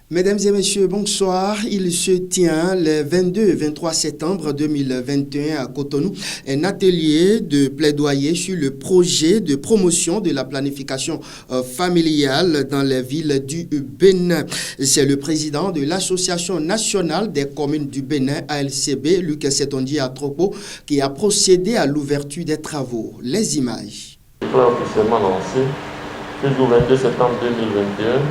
Mesdames et messieurs, bonsoir. Il se tient le 22 et 23 septembre 2021 à Cotonou un atelier de plaidoyer sur le projet de promotion de la planification familiale dans les villes du Bénin. C'est le président de l'Association nationale des communes du Bénin, ALCB, Luc Setonji Atropo, qui a procédé à l'ouverture des travaux. Les images. Il sera officiellement lancé le 22 septembre 2021.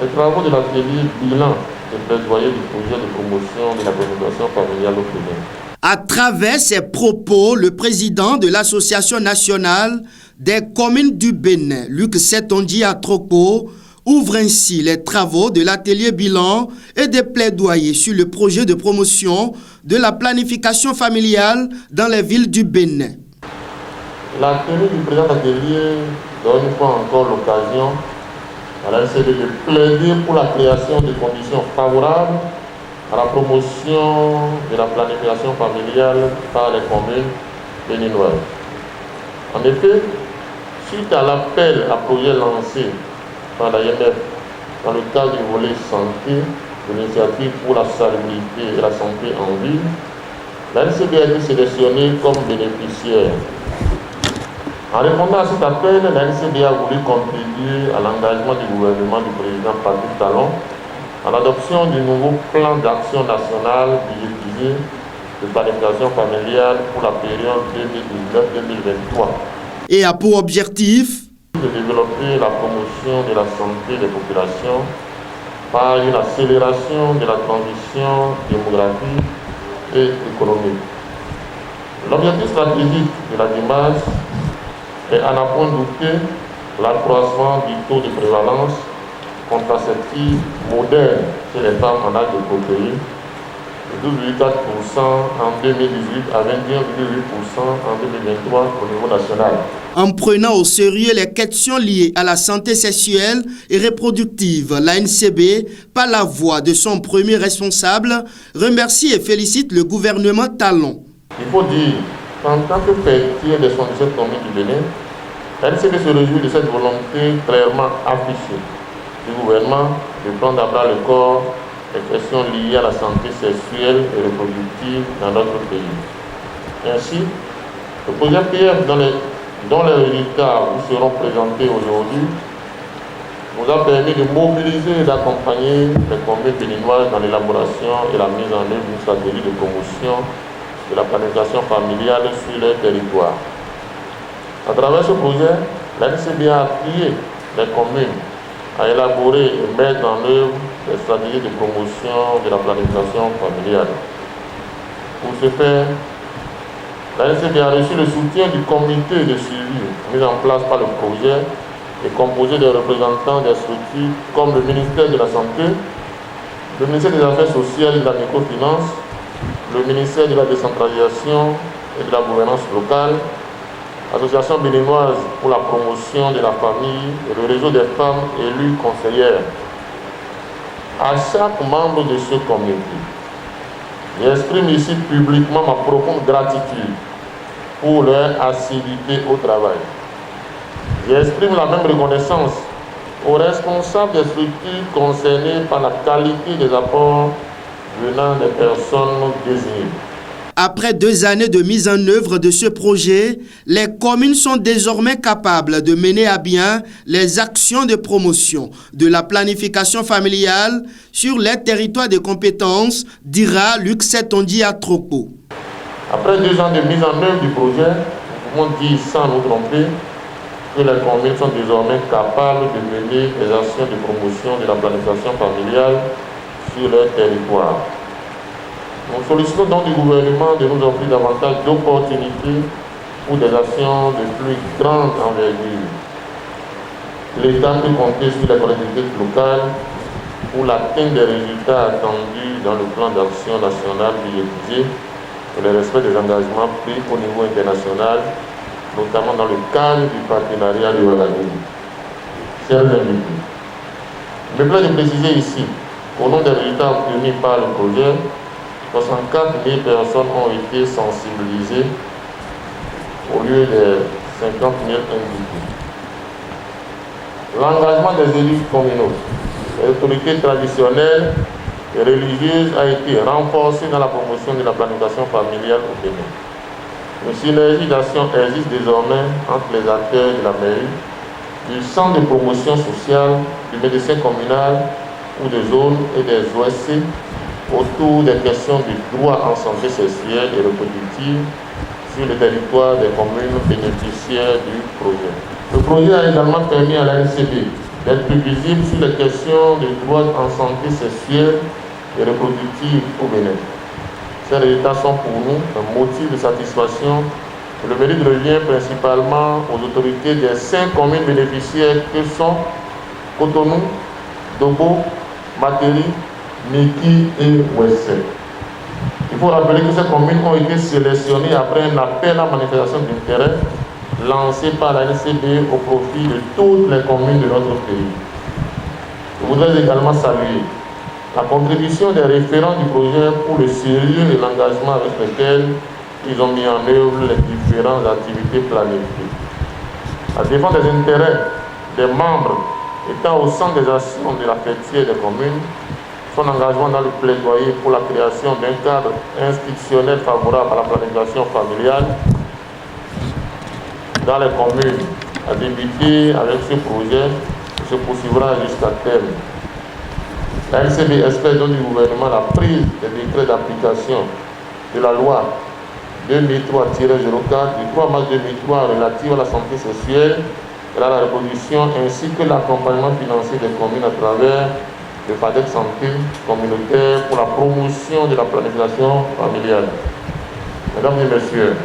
Les travaux de l'atelier bilan de plaidoyer du projet de promotion de la planification familiale au Bénin. À travers ses propos, le président de l'Association nationale des communes du Bénin, Luc Setonji Atropo, ouvre ainsi les travaux de l'atelier bilan et des plaidoyers sur le projet de promotion de la planification familiale dans les villes du Bénin. La tenue du président d'atelier donne une fois encore l'occasion à l'ALCB de plaider pour la création de conditions favorables à la promotion de la planification familiale par les communes béninoises. En effet, suite à l'appel à projet lancé par l'AMF dans le cadre du volet santé de l'initiative pour la salubrité et la santé en ville, l'ALCB a été sélectionnée comme bénéficiaire. En répondant à cet appel, l'ALCB a voulu contribuer à l'engagement du gouvernement du président Patrick Talon à l'adoption du nouveau plan d'action national budgétisé de planification familiale pour la période 2019-2023. Et a pour objectif de développer la promotion de la santé des populations par une accélération de la transition démographique et économique. L'objectif stratégique de la démarche et à n'en point douter l'accroissement du taux de prévalence contraceptive moderne chez les femmes en âge de procréer de 12,4% en 2018 à 21,8% en 2023 au niveau national. En prenant au sérieux les questions liées à la santé sexuelle et reproductive, l'ANCB, par la voix de son premier responsable, remercie et félicite le gouvernement Talon. Il faut dire qu'en tant que père des 77 communes du Bénin, l'ALCB se réjouit de cette volonté clairement affichée du gouvernement de prendre à bras le corps les questions liées à la santé sexuelle et reproductive dans notre pays. Ainsi, le projet PF dont les résultats vous seront présentés aujourd'hui nous a permis de mobiliser et d'accompagner les communes béninoises dans l'élaboration et la mise en œuvre d'une stratégie de promotion de la planification familiale sur leur territoire. À travers ce projet, l'ALCB a appuyé les communes à élaborer et mettre en œuvre des stratégies de promotion de la planification familiale. Pour ce faire, l'ALCB a reçu le soutien du comité de suivi mis en place par le projet et composé de représentants des structures comme le ministère de la Santé, le ministère des Affaires sociales et de la microfinance, le ministère de la décentralisation et de la gouvernance locale, l'Association béninoise pour la promotion de la famille et le réseau des femmes élues conseillères. À chaque membre de ce comité, j'exprime ici publiquement ma profonde gratitude pour leur assiduité au travail. J'exprime la même reconnaissance aux responsables des structures concernées par la qualité des apports venant des personnes désignées. Après 2 années de mise en œuvre de ce projet, les communes sont désormais capables de mener à bien les actions de promotion de la planification familiale sur les territoires de compétences, dira Luc Setonji Atropo. Après 2 ans de mise en œuvre du projet, nous pouvons dire sans nous tromper que les communes sont désormais capables de mener les actions de promotion de la planification familiale sur leur territoire. Nous sollicitons donc du gouvernement de nous offrir davantage d'opportunités pour des actions de plus grande envergure. L'État peut compter sur les collectivités locales pour l'atteinte des résultats attendus dans le plan d'action national budgétisé et le respect des engagements pris au niveau international, notamment dans le cadre du partenariat de Ouagadougou. Chers invités, il me plaît de préciser ici, au nom des résultats obtenus par le projet, 64 000 personnes ont été sensibilisées au lieu de 50 000 individus. L'engagement des élus communaux les autorités traditionnelles et religieuses a été renforcée dans la promotion de la planification familiale au Bénin. Une synergie d'action existe désormais entre les acteurs de la mairie, du centre de promotion sociale, du médecin communal ou des zones et des OSC autour des questions du droit en santé sexuelle et reproductive sur le territoire des communes bénéficiaires du projet. Le projet a également permis à la NCB d'être plus visible sur les questions du droit en santé sexuelle et reproductive au Bénin. Ces résultats sont pour nous un motif de satisfaction et le mérite revient principalement aux autorités des 5 communes bénéficiaires que sont Cotonou, Dobo, Materi, Niki et Ouessé. Il faut rappeler que ces communes ont été sélectionnées après un appel à manifestation d'intérêt lancé par la NCB au profit de toutes les communes de notre pays. Je voudrais également saluer la contribution des référents du projet pour le sérieux et l'engagement avec lesquels ils ont mis en œuvre les différentes activités planifiées. La défense des intérêts des membres étant au centre des actions de la fêtière des communes, son engagement dans le plaidoyer pour la création d'un cadre institutionnel favorable à la planification familiale dans les communes a débuté avec ce projet et se poursuivra jusqu'à terme. La NCB espère donc du gouvernement la prise des décrets d'application de la loi 2003-04 du 3 mars 2003 relative à la santé sexuelle et à la reproduction ainsi que l'accompagnement financier des communes à travers le FADEC santé communautaire pour la promotion de la planification familiale. Mesdames et messieurs,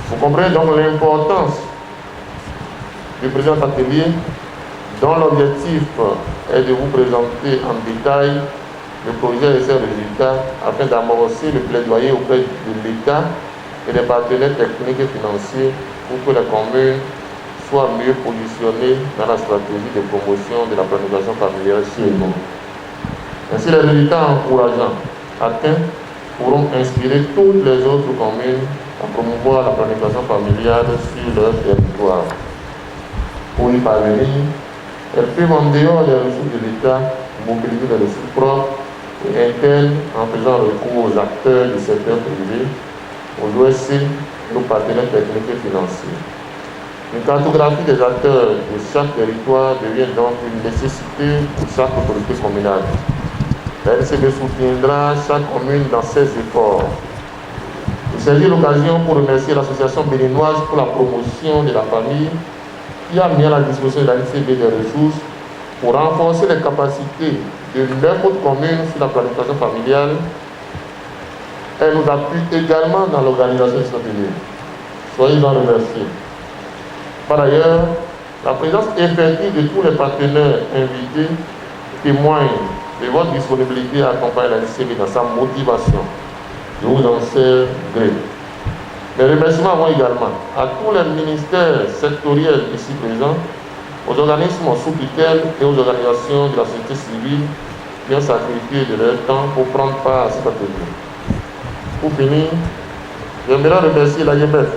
vous comprenez donc l'importance du présent atelier dont l'objectif est de vous présenter en détail le projet et ses résultats afin d'amorcer le plaidoyer auprès de l'État et des partenaires techniques et financiers pour que les communes soient mieux positionnées dans la stratégie de promotion de la planification familiale chez nous. Ainsi, les résultats encourageants atteints pourront inspirer toutes les autres communes à promouvoir la planification familiale sur leur territoire. Pour y parvenir, elles peuvent en dehors des ressources de l'État mobiliser des ressources propres et internes en faisant recours aux acteurs du secteur privé, aux OSC et aux partenaires techniques et financiers. Une cartographie des acteurs de chaque territoire devient donc une nécessité pour chaque autorité communale. La NCB soutiendra chaque commune dans ses efforts. Il s'agit de l'occasion pour remercier l'association béninoise pour la promotion de la famille qui a mis à la disposition de la NCB des ressources pour renforcer les capacités de 9 autres communes sur la planification familiale. Elle nous appuie également dans l'organisation de cet atelier. Soyez-en remerciés. Par ailleurs, la présence effective de tous les partenaires invités témoigne de votre disponibilité à accompagner la NCB dans sa motivation. Je vous en sais gré. Les remerciements vont également à tous les ministères sectoriels ici présents, aux organismes sous tutelle et aux organisations de la société civile qui ont sacrifié de leur temps pour prendre part à cet atelier. Pour finir, j'aimerais remercier l'AIMF,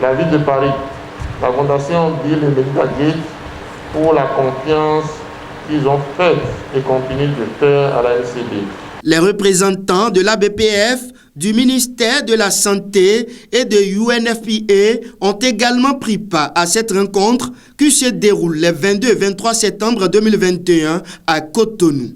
la ville de Paris, la Fondation Bill et Melinda Gates pour la confiance qu'ils ont faite et continuent de faire à la NCB. Les représentants de l'ABPF, du ministère de la Santé et de UNFPA ont également pris part à cette rencontre qui se déroule les 22 et 23 septembre 2021 à Cotonou.